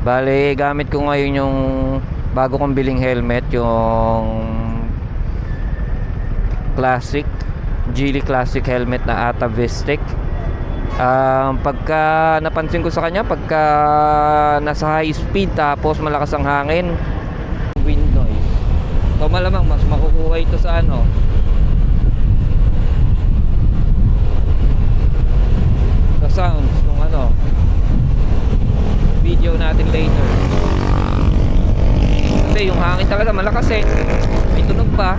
Bale, gamit ko ngayon yung bago kong biling helmet, yung Classic Geely Classic helmet na ATA Vistic. Pagka napansin ko sa kanya, pagka nasa high speed tapos malakas ang hangin, wind noise. So malamang mas makukuha ito sa ano, sa sounds nung ano, video natin later. Kasi yung hangin talaga malakas eh. May tunog pa.